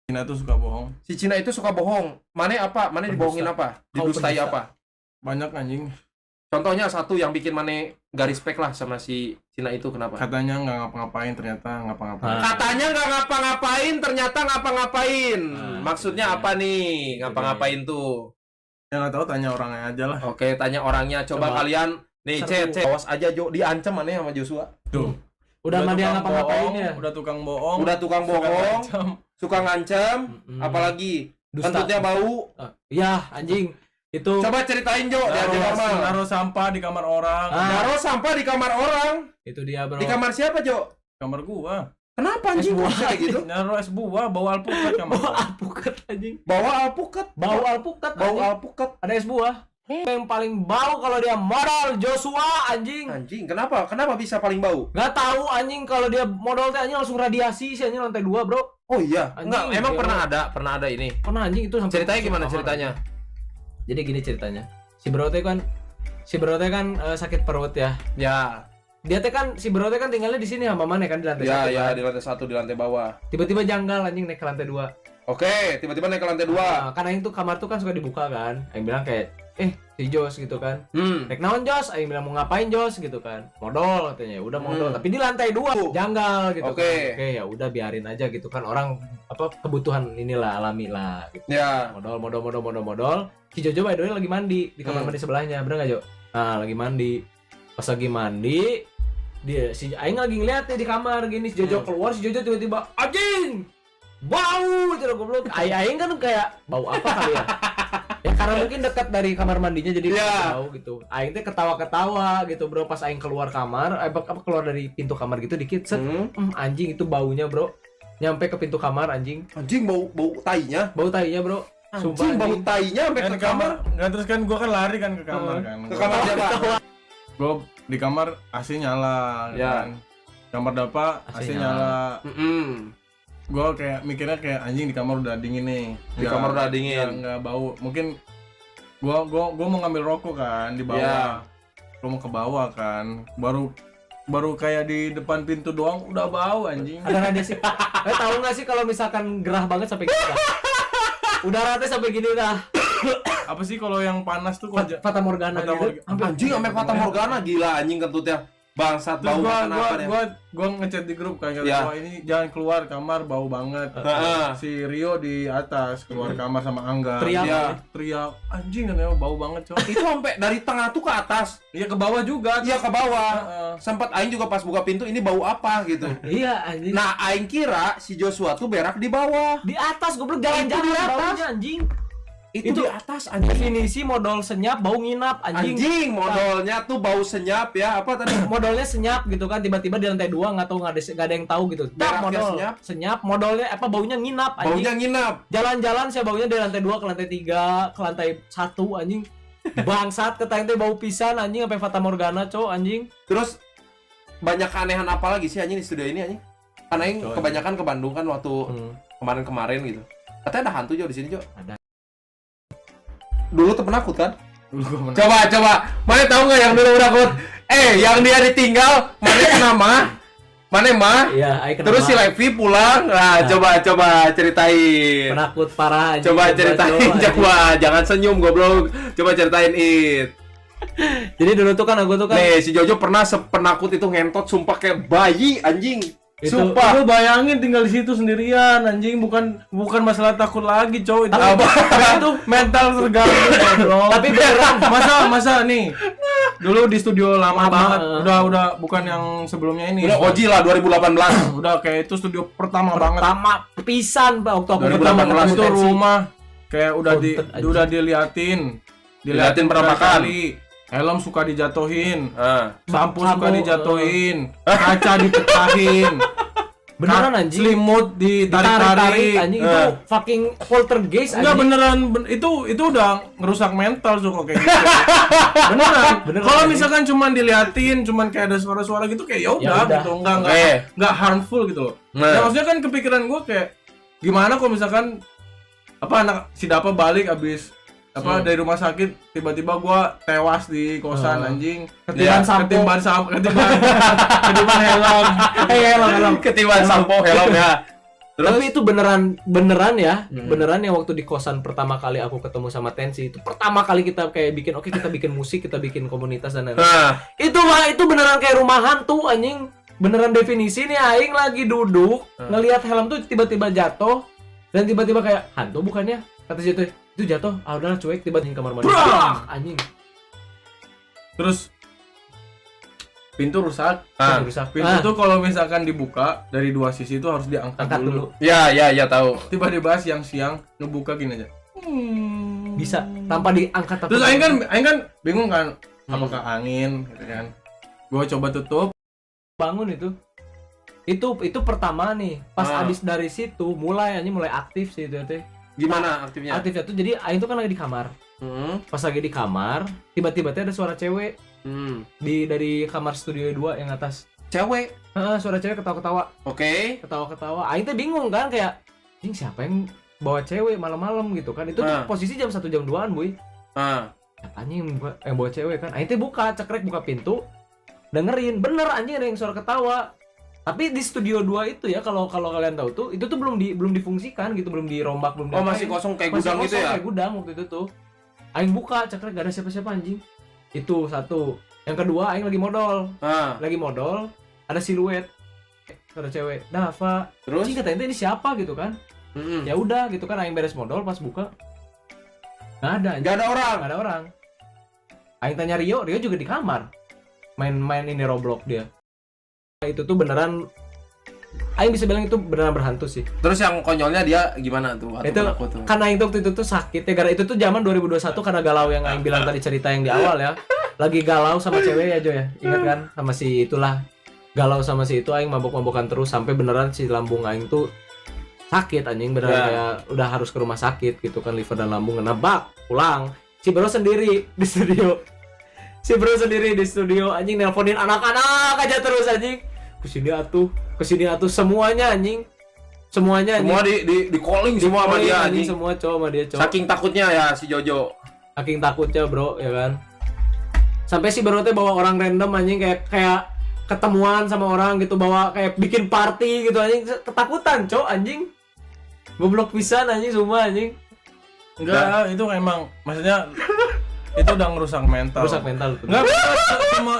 Cina tuh suka bohong. Si Cina itu suka bohong. Mana apa? Mana dibohongin apa? Didustai apa? Banyak anjing. Contohnya satu yang bikin mana gak respect lah sama si Cina itu, kenapa? Katanya nggak ngapa-ngapain, ternyata ngapa-ngapain. Katanya nggak ngapa-ngapain, ternyata ngapa-ngapain. Maksudnya apa nih? Ngapa-ngapain tuh? Ya nggak tahu, tanya orangnya aja lah. Oke, tanya orangnya. Coba kalian nih, Seru. cek. Awas aja Jo, diancam mana sama Joshua. Tuh. Udah mah dia tukang ngapa-ngapain bohong, ya. Udah tukang bohong. Udah tukang bohong, ngancam. suka ngancam, apalagi Dusta. kentutnya bau. Iya, anjing. Itu Coba ceritain Jo, diancam apa? Naruh sampah di kamar orang. Naruh sampah di kamar orang. itu dia, Bro. Di kamar siapa Jo? Kamar gua. Kenapa anjing? Es buah. Bisa kayak gitu? Naruh es buah, bawa alpukat kamar Bawa gua. alpukat anjing. Bawa alpukat. Bau alpukat. Bau anjing. alpukat. Ada es buah. Yang paling bau kalau dia modal Joshua anjing. Anjing, kenapa? Kenapa bisa paling bau? Nggak tahu anjing, kalau dia modal teh anjing langsung radiasi sih anjing lantai 2, Bro. Oh iya, Anjing, enggak, emang iya. pernah ada ini. Pernah anjing itu sampai Ceritanya gimana kamar. ceritanya? Jadi gini ceritanya. Si bro teh kan sakit perut ya. Ya, Dia teh kan si bro teh kan tinggalnya di sini sama mana kan di lantai ya, 1. ya kan. di lantai 1, di lantai bawah. Tiba-tiba janggal anjing naik ke lantai 2. Oke, tiba-tiba naik ke lantai 2. Nah, kan aing tuh kamar tuh kan suka dibuka kan. Aing bilang kayak, si Jos gitu kan. Hmm. Rek naon Jos? Aing bilang mau ngapain Jos gitu kan. Modal katanya. Udah modal, tapi di lantai 2 janggal gitu Oke. kan. Oke, ya udah biarin aja gitu kan. Orang apa kebutuhan inilah alami lah gitu. Ya. Modal. Si Jojo by the way lagi mandi di kamar mandi sebelahnya. Bener enggak, Jo? Nah, lagi mandi. Pas lagi mandi, dia si aing lagi ngeliat nih di kamar gini, si Jojo keluar, si Jojo tiba-tiba anjing. Bau gitu loh goblok. Aing kan kayak bau apa kali ya? Ya karena mungkin dekat dari kamar mandinya jadi bau gitu. Aing teh ketawa-ketawa gitu, Bro, pas aing keluar kamar, keluar dari pintu kamar gitu dikit, set. Anjing itu baunya, Bro. Nyampe ke pintu kamar anjing. Anjing bau tainya. Bau tainya, Bro. Sumpah, Anjing bau tainya sampai Kan ke kamar. Nggak, terus kan gua kan lari kan ke kamar kan. Ke kamar siapa? Gua di kamar AC nyala Ya. kan. Kamar Dapa AC nyala. Gua kayak mikirnya kayak anjing di kamar udah dingin nih. Di kamar udah dingin. Nggak bau. Mungkin gua mau ngambil rokok kan di bawah. Ya. Gua mau ke bawah kan. Baru kayak di depan pintu doang udah bau anjing. Ada radiasi. Tahu nggak sih kalau misalkan gerah banget sampai gini dah. Udaranya sampai gini dah. Apa sih kalau yang panas tuh kok Fata Morgana gitu. Anjing sampai Fata Morgana, gila anjing kentutnya. Bangsat Terus bau kenapa dia? gua ngechat di grup kayak Ya. wah ini jangan keluar kamar bau banget. Si Rio di atas keluar kamar sama Angga. Teriak anjing katanya bau banget coy. Itu sampai dari tengah tuh ke atas. Iya ke bawah juga. Iya ke bawah. Sempat aing juga pas buka pintu ini bau apa gitu. Iya anjing. Nah, aing kira si Joshua tuh berak di bawah. Di atas goblok jalan-jalan Itu di atas. baunya anjing. Itu di atas anjing. Definisi modal senyap bau nginap anjing. Anjing, modalnya tuh bau senyap ya. Apa tadi? Modalnya senyap gitu kan, tiba-tiba di lantai 2 nggak tahu nggak ada yang tahu gitu. Beraknya Modal senyap. modalnya apa baunya nginap anjing. Baunya nginap. Jalan-jalan saya baunya dari lantai 2 ke lantai 3 ke lantai 1 anjing. Bangsat ketanya teh bau pisan anjing sampai Fata Morgana cowok anjing. Terus banyak keanehan apa lagi sih anjing di studio ini anjing? Karena aing kebanyakan ke Bandung kan waktu kemarin-kemarin gitu. Katanya ada hantu Jo di sini Jo. Ada. Dulu tuh penakut kan? Dulu gua Coba. Mana tahu nggak yang dulu penakut? Yang dia ditinggal, mana kena mah? Mana mah? Iya, Terus si Levi pulang. Nah, coba ceritain. penakut parah anjing. Coba ceritain, coba. Jangan senyum goblok. Coba ceritain it. Jadi dulu tuh kan aku tuh kan Nih, si Jojo pernah sepenakut itu ngentot sumpah kayak bayi anjing. Sumpah. Lu bayangin tinggal di situ sendirian anjing, bukan masalah takut lagi cow itu. Itu mental terganggu bro. Tapi beneran masa nih dulu di studio lama banget, udah bukan yang sebelumnya ini. Udah Oji lah 2018. Udah kayak itu studio pertama banget. pertama pisan Pak waktu aku 2018 pertama Itu rumah kayak Konten, anjing. udah diliatin berapa kali. Helm suka dijatuhin, sampo suka Sampo, dijatuhin, kaca dipecahin, beneran anjing. selimut Ditarik-tarik ditarik-tarik. anjing itu fucking poltergeist Enggak anjing. beneran itu udah ngerusak mental tuh kok kayak gitu. Beneran. Kalau misalkan cuman diliatin, cuman kayak ada suara-suara gitu kayak ya udah gitu, enggak harmful gitu loh. Ya maksudnya kan kepikiran gue kayak gimana kalau misalkan apa anak si Dapa balik abis dari rumah sakit tiba-tiba gua tewas di kosan anjing Ketiban ketiban helm helm Ketiban sampo helm ya. Terus? Tapi itu beneran ya, beneran yang waktu di kosan pertama kali aku ketemu sama Tensi itu pertama kali kita kayak bikin kita bikin musik, kita bikin komunitas dan lain-lain. Nah, Itu beneran kayak rumah hantu anjing. Beneran definisi nih aing lagi duduk, ngelihat helm tuh tiba-tiba jatuh dan tiba-tiba kayak hantu bukannya? Kata jatuh, itu jatuh, udahlah cuek tiba-tiba di kamar mandi. Brak! Anjing. Terus pintu rusak. Rusak. Pintu tuh kalau misalkan dibuka dari dua sisi itu harus diangkat angkat dulu. ya tahu. Tiba-tiba siang-siang ngebuka gini aja. Bisa tanpa diangkat. Terus aing kan bingung kan, apakah angin gitu kan. Gua coba tutup, bangun itu pertama nih. Pas abis dari situ mulai aktif sih itu teh. Gimana aktifnya? Aktifnya tuh jadi aing tuh kan lagi di kamar. Pas lagi di kamar, tiba-tiba tuh ada suara cewek. Dari kamar studio 2 yang atas. Cewek. Suara cewek ketawa-ketawa. Oke. Ketawa-ketawa. Aing tuh bingung kan kayak, "Ini siapa yang bawa cewek malam-malam gitu kan?" Itu tuh posisi jam 1 jam 2-an, boy. Siapa anjing yang bawa cewek kan? Aing tuh buka pintu. Dengerin, bener anjing ada yang suara ketawa. Tapi di studio 2 itu ya kalau kalian tahu tuh, itu tuh belum difungsikan gitu, belum dirombak, belum diapain. Masih kosong kayak gudang gitu ya? Kayak gudang waktu itu tuh. Aing buka, cekrek gak ada siapa-siapa anjing. Itu satu. Yang kedua, aing lagi modal. Lagi modal, ada siluet. Ada cewek, Dava. Terus? Anjing katanya ini siapa gitu kan? Ya udah gitu kan, aing beres modal pas buka. Nggak ada anjing. Nggak ada orang. Aing tanya Rio juga di kamar. Main ini Roblox dia. Itu tuh beneran aing bisa bilang itu beneran berhantu sih. Terus yang konyolnya dia gimana tuh? Itu karena aing waktu itu tuh sakit ya, gara itu tuh zaman 2021 karena galau yang aing bilang tadi cerita yang di awal ya. Lagi galau sama cewek ya Jo ya. Ingat kan sama si itulah. Galau sama si itu aing mabok-mabokan terus sampai beneran si lambung aing tuh sakit anjing beneran kayak udah harus ke rumah sakit gitu kan, liver dan lambung ngebak pulang. Si bro sendiri di studio. Anjing nelponin anak-anak aja terus anjing. Kesini atuh semuanya anjing. Semua di calling semua sama dia anjing. Semua cowok sama dia cowok. Saking takutnya ya si Jojo. Saking takutnya bro ya kan. Sampai si bro teh bawa orang random anjing kayak ketemuan sama orang gitu, bawa kayak bikin party gitu anjing, ketakutan cowok anjing. Goblok pisan anjing semua anjing. Enggak, itu emang maksudnya itu udah ngerusak mental. Enggak,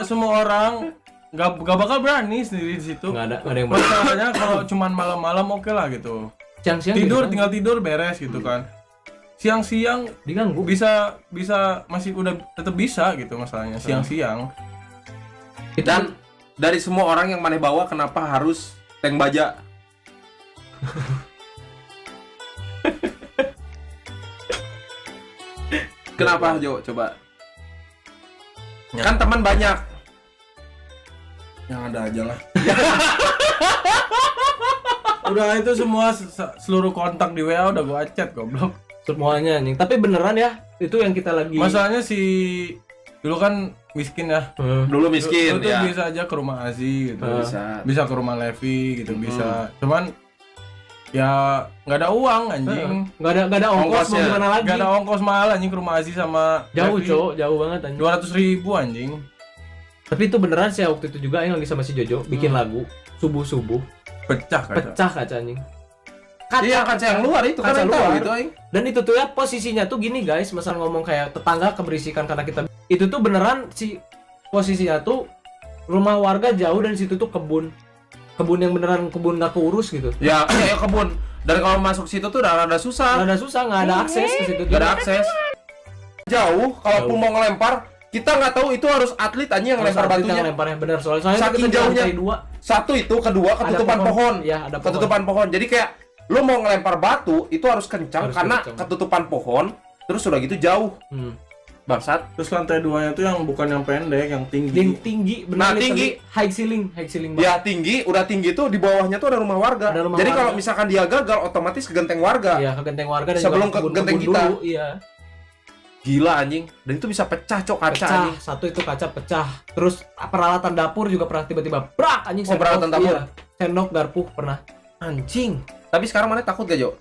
semua orang nggak bakal berani sendiri di situ. Nggak ada yang masalahnya kalau cuman malam-malam oke lah gitu. Siang-siang tidur gitu, tinggal tidur beres gitu kan. Siang-siang diganggu bisa masih udah tetap bisa gitu masalahnya siang-siang. Dan dari semua orang yang maneh bawa kenapa harus tank baja? Kenapa Jo? Coba. Kan teman banyak. Yang ada aja lah. Udah itu semua seluruh kontak di WA udah gua chat goblok. Semuanya anjing. Tapi beneran ya, itu yang kita lagi. Masalahnya si dulu kan miskin ya. Dulu miskin ya. Itu bisa aja ke rumah Azi gitu. Bisa ke rumah Levi gitu, bisa. Cuman ya nggak ada uang anjing. Nggak ada ongkos mau gimana lagi. Nggak ada ongkos mahal anjing ke rumah Azi sama jauh cowok, jauh banget anjing. 200.000 anjing. Tapi itu beneran sih waktu itu juga yang lagi sama si Jojo bikin lagu subuh pecah kaca anjing. Iya kaca yang luar itu kaca kan luar itu anjing. Dan itu tuh ya posisinya tuh gini guys, misal ngomong kayak tetangga keberisikan karena kita itu tuh beneran si posisinya tuh rumah warga jauh dan situ tuh kebun yang beneran kebun nggak keurus gitu. Ya kebun. Dan kalau masuk situ tuh udah ada susah. Nggak ada akses ke situ. Nggak ada akses. Jauh, kalaupun mau ngelempar, kita nggak tahu itu harus atlet aja yang lempar batunya. Yang lemparnya benar soalnya saking jauhnya. Satu itu, kedua ketutupan pohon. Ya, ada ketutupan pohon. Jadi kayak lo mau ngelempar batu itu harus kencang karena ketutupan pohon. Terus udah gitu jauh. Bangsat. Terus lantai 2-nya tuh yang bukan yang pendek, yang tinggi. Yang tinggi, benar. Nah, tinggi, high ceiling banget. Ya, udah tinggi tuh di bawahnya tuh ada rumah warga. Jadi kalau misalkan dia gagal otomatis ke genteng warga. Iya, ke genteng warga dan sebelum ke genteng kita. Dulu, iya. Gila anjing. Dan itu bisa pecah cok kaca anjing. Satu itu kaca pecah. Terus peralatan dapur juga pernah tiba-tiba brak anjing. Peralatan dapur. Iya. Sendok, garpu pernah. Anjing. Tapi sekarang mana takut gak Jo?